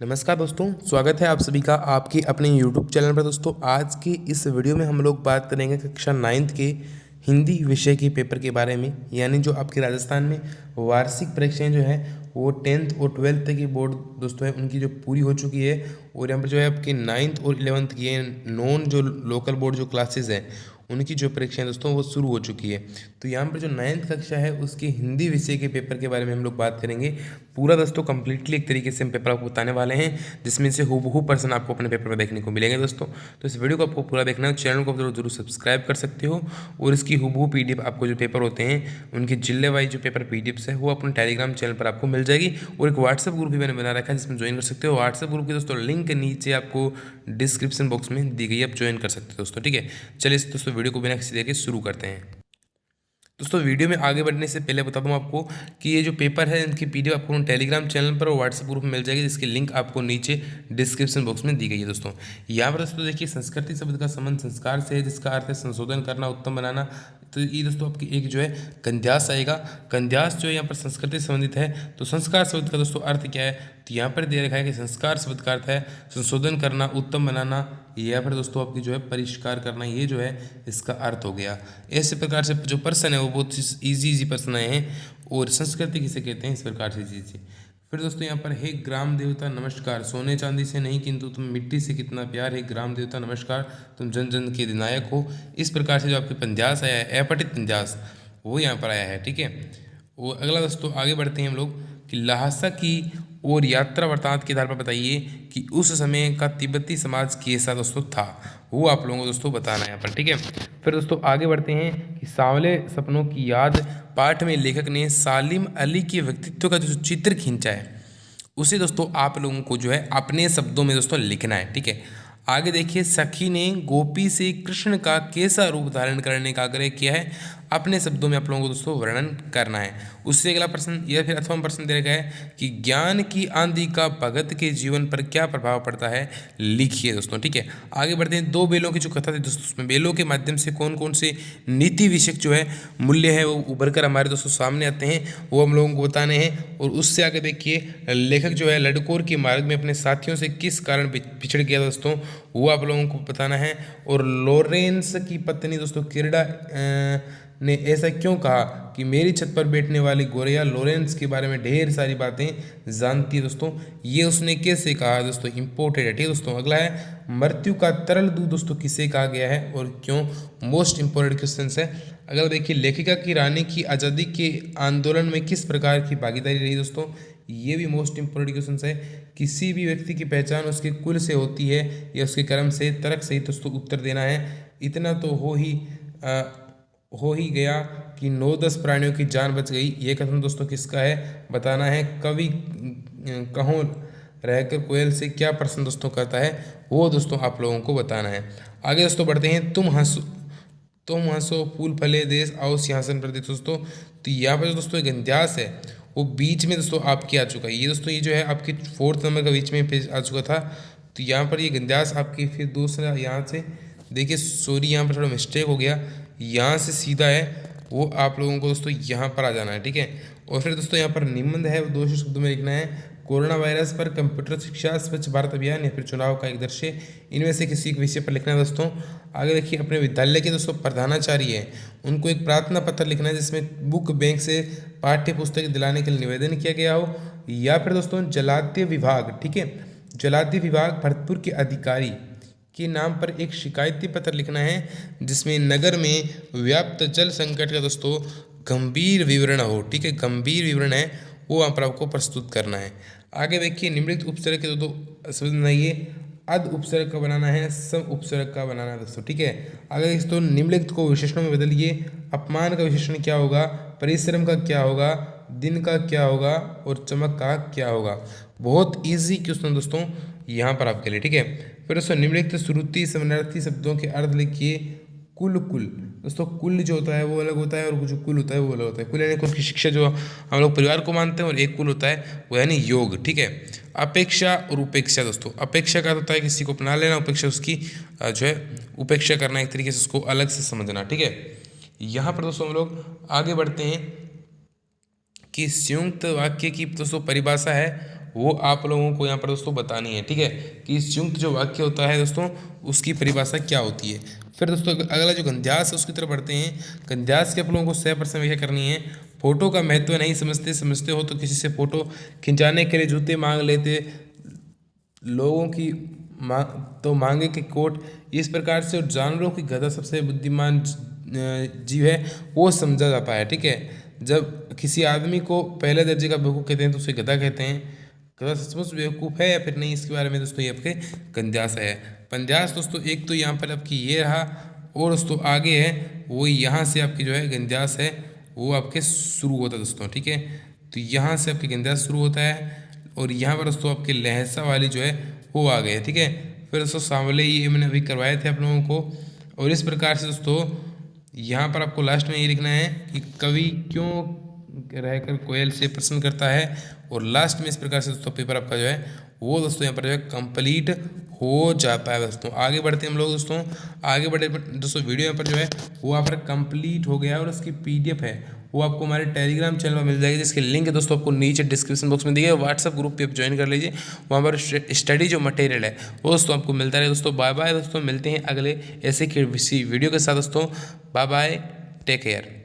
नमस्कार दोस्तों, स्वागत है आप सभी का आपके अपने YouTube चैनल पर। दोस्तों आज के इस वीडियो में हम लोग बात करेंगे कक्षा 9th के हिंदी विषय के पेपर के बारे में। यानी जो आपके राजस्थान में वार्षिक परीक्षाएं जो है वो 10th और 12th तक की बोर्ड दोस्तों है उनकी जो पूरी हो चुकी है। और यहाँ पर जो है आपकी 9th और 11th की है नॉन जो लोकल बोर्ड जो क्लासेज हैं उनकी जो परीक्षाएं दोस्तों वो शुरू हो चुकी है। तो यहाँ पर जो 9th कक्षा है उसके हिंदी विषय के पेपर के बारे में हम लोग बात करेंगे। पूरा दोस्तों कंप्लीटली एक तरीके से हम पेपर आपको बताने वाले हैं जिसमें से हूबहू पर्सन आपको अपने पेपर में देखने को मिलेंगे दोस्तों। तो इस वीडियो को आपको पूरा देखना है, चैनल को जरूर सब्सक्राइब कर सकते हो। और इसकी हूबहू PDF आपको जो पेपर होते हैं उनके जिले वाइज जो पेपर PDFs है वो अपने टेलीग्राम चैनल पर आपको मिल जाएगी। और एक व्हाट्सएप ग्रुप भी मैंने बना रखा है जिसमें ज्वाइन कर सकते हो। व्हाट्सएप ग्रुप की दोस्तों लिंक नीचे आपको डिस्क्रिप्शन बॉक्स में दी गई है, आप ज्वाइन कर सकते हो दोस्तों। ठीक है, चलिए इस दोस्तों वीडियो को बिना किसी देर के शुरू करते हैं। दोस्तों वीडियो में आगे बढ़ने से पहले बता दूं आपको कि ये जो पेपर है इनकी PDF आपको टेलीग्राम चैनल पर और व्हाट्सएप ग्रुप में मिल जाएगी जिसकी लिंक आपको नीचे डिस्क्रिप्शन बॉक्स में दी गई है दोस्तों। यहाँ पर दोस्तों देखिए, संस्कृति शब्द का संबंध संस्कार से है जिसका अर्थ है संशोधन करना, उत्तम बनाना। तो ये दोस्तों आपकी एक जो है कंध्यास आएगा। कंध्यास जो है यहाँ पर संस्कृति से संबंधित है। तो संस्कार शब्द का दोस्तों अर्थ क्या है, तो यहाँ पर दे रखा है कि संस्कार शब्द का अर्थ है संशोधन करना, उत्तम बनाना, या फिर दोस्तों आपकी जो है परिष्कार करना, ये जो है इसका अर्थ हो गया। ऐसे प्रकार से जो पर्सन है वो बहुत इजी पर्सन आए हैं। और संस्कृति किसे कहते हैं, इस प्रकार से चीज़ें। फिर दोस्तों यहाँ पर हे ग्राम देवता नमस्कार, सोने चांदी से नहीं किंतु तुम मिट्टी से कितना प्यार है। ग्राम देवता नमस्कार, तुम जन जन के अधिनायक हो। इस प्रकार से जो आपके पंध्यास आया है, अपठित पंध्यास, वो यहाँ पर आया है। ठीक है, वो अगला दोस्तों आगे बढ़ते हैं हम लोग कि लहासा की और यात्रा वृतांत के आधार पर बताइए कि उस समय का तिब्बती समाज कैसा दोस्तों था, वो आप लोगों को दोस्तों बताना है यहाँ पर। ठीक है, फिर दोस्तों आगे बढ़ते हैं कि सांवले सपनों की याद पाठ में लेखक ने सालिम अली के व्यक्तित्व का जो चित्र खींचा है उसे दोस्तों आप लोगों को जो है अपने शब्दों में दोस्तों लिखना है। ठीक है, आगे देखिए, सखी ने गोपी से कृष्ण का कैसा रूप धारण करने का आग्रह किया है, अपने शब्दों में आप लोगों को दोस्तों वर्णन करना है। उससे अगला प्रश्न या फिर अथवा प्रश्न दे रखा है कि ज्ञान की आंधी का भगत के जीवन पर क्या प्रभाव पड़ता है, लिखिए दोस्तों। ठीक है, आगे बढ़ते हैं। दो बेलों की जो कथा थी दोस्तों, उसमें बेलों के माध्यम से कौन कौन से नीति विषयक जो है मूल्य है वो उभर कर हमारे दोस्तों सामने आते हैं, वो हम लोगों को बताने हैं। और उससे आगे देखिए, लेखक जो है लडकोर के मार्ग में अपने साथियों से किस कारण पिछड़ गया दोस्तों, वो आप लोगों को बताना है। और लॉरेंस की पत्नी दोस्तों किरडा ने ऐसा क्यों कहा कि मेरी छत पर बैठने वाली गोरिया लॉरेंस के बारे में ढेर सारी बातें जानती है दोस्तों, ये उसने कैसे कहा दोस्तों, इंपोर्टेड है। ठीक है दोस्तों, अगला है मृत्यु का तरल दूध दोस्तों किसे कहा गया है और क्यों, मोस्ट इंपोर्टेंट क्वेश्चन है। अगला देखिए, लेखिका की रानी की आज़ादी के आंदोलन में किस प्रकार की भागीदारी रही दोस्तों, ये भी मोस्ट इंपोर्टेंट क्वेश्चन है। किसी भी व्यक्ति की पहचान उसके कुल से होती है या उसके कर्म से, तर्क सहित दोस्तों उत्तर देना है। इतना तो हो ही गया कि 9-10 प्राणियों की जान बच गई, ये कथन दोस्तों किसका है, बताना है। कवि कहों रहकर कोयल से क्या प्रश्न दोस्तों करता है, वो दोस्तों आप लोगों को बताना है। आगे दोस्तों बढ़ते हैं। तुम हंसो फूल फले देश आओ सिंहासन पर दोस्तों। तो यहाँ पर दोस्तों एक गंध्यास है वो बीच में दोस्तों आपकी आ चुका है। ये दोस्तों ये जो है आपकी 4th नंबर का बीच में पेज आ चुका था। तो यहाँ पर ये गंध्यास आपकी फिर दूसरा यहाँ से देखिए, सॉरी यहाँ पर थोड़ा मिस्टेक हो गया, यहाँ से सीधा है वो आप लोगों को दोस्तों यहाँ पर आ जाना है। ठीक है, और फिर दोस्तों यहाँ पर निबंध है वो 2 शब्दों में लिखना है। कोरोना वायरस पर कंप्यूटर शिक्षा, स्वच्छ भारत अभियान या फिर चुनाव का एक दृश्य, इनमें से किसी एक विषय पर लिखना है दोस्तों। आगे देखिए, अपने विद्यालय के दोस्तों प्रधानाचार्य हैं उनको एक प्रार्थना पत्र लिखना है जिसमें बुक बैंक से पाठ्य पुस्तक दिलाने के लिए निवेदन किया गया हो। या फिर दोस्तों जलाद्य विभाग, ठीक है, जलाद्य विभाग भरतपुर के अधिकारी के नाम पर एक शिकायती पत्र लिखना है जिसमें नगर में व्याप्त जल संकट का दोस्तों गंभीर विवरण हो। ठीक है, गंभीर विवरण है वो वहाँ पर आपको प्रस्तुत करना है। आगे देखिए, निम्नलिखित उपसर्ग के दो शब्द बनाइए। अध उपसर्ग का बनाना है, सम उपसर्ग का बनाना है दोस्तों। ठीक है, आगे दोस्तों निम्नलिखित को विशेषणों में बदलिए। अपमान का विशेषण क्या होगा, परिश्रम का क्या होगा, दिन का क्या होगा और चमक का क्या होगा। बहुत ईजी क्वेश्चन दोस्तों यहाँ पर आपके लिए। ठीक है, फिर दोस्तों निम्नलिखित श्रुति समानार्थी शब्दों के अर्थ लिखिए। कुल दोस्तों, कुल जो होता है वो अलग होता है और जो कुल होता है वो अलग होता है। कुल यानी कुल की शिक्षा जो हम लोग परिवार को मानते हैं, और एक कुल होता है वो यानी योग। ठीक है, अपेक्षा और उपेक्षा दोस्तों, अपेक्षा का होता है किसी को अपना लेना, उपेक्षा उसकी जो है उपेक्षा करना, एक तरीके से उसको अलग से समझना। ठीक है, यहाँ पर दोस्तों हम लोग आगे बढ़ते हैं कि संयुक्त वाक्य की दोस्तों परिभाषा है वो आप लोगों को यहाँ पर दोस्तों बतानी है, ठीक है, कि संयुक्त जो वाक्य होता है दोस्तों उसकी परिभाषा क्या होती है। फिर दोस्तों अगला जो गंध्यास है उसकी तरफ बढ़ते हैं। गंध्यास के आप लोगों को 100% व्याख्या करनी है। फोटो का महत्व नहीं समझते हो तो किसी से फोटो खिंचाने के लिए जूते मांग लेते, लोगों की मांगे के कोट, इस प्रकार से जानवरों की गधा सबसे बुद्धिमान जीव है वो समझा जाता है, ठीक है। जब किसी आदमी को पहले दर्जे का बेवकूफ़ कहते हैं तो उसे गधा कहते हैं। गधा सचमुच बेवकूफ़ है या फिर नहीं, इसके बारे में दोस्तों ये आपके गंध्यास है। पंध्यास दोस्तों एक तो यहाँ पर आपकी ये रहा, और दोस्तों आगे है वो यहाँ से आपकी जो है गंध्यास है वो आपके शुरू होता है दोस्तों, ठीक है। तो यहाँ से आपके गंध्यास शुरू होता है और यहाँ पर दोस्तों आपके लहसा वाली जो है वो आ गए, ठीक है। फिर दोस्तों सांवले ये मैंने अभी करवाए थे आप लोगों को। और इस प्रकार से दोस्तों यहाँ पर आपको लास्ट में ये लिखना है कि कवि क्यों रहकर कोयल से प्रश्न करता है, और लास्ट में इस प्रकार से दोस्तों पेपर आपका जो है वो दोस्तों यहाँ पर जो है कंप्लीट हो जाता है दोस्तों। आगे बढ़ते हैं हम लोग दोस्तों, आगे बढ़े दोस्तों वीडियो यहाँ पर जो है वो यहाँ पर कंप्लीट हो गया और उसकी PDF है वो आपको हमारे टेलीग्राम चैनल पर मिल जाएगी, जिसके लिंक है दोस्तों आपको नीचे डिस्क्रिप्शन बॉक्स में दिए। व्हाट्सअप ग्रुप पे आप ज्वाइन कर लीजिए, वहाँ पर स्टडी जो मटेरियल है वो दोस्तों आपको मिलता रहे दोस्तों। बाय बाय दोस्तों, मिलते हैं अगले ऐसे की वीडियो के साथ दोस्तों। Bye bye, take care.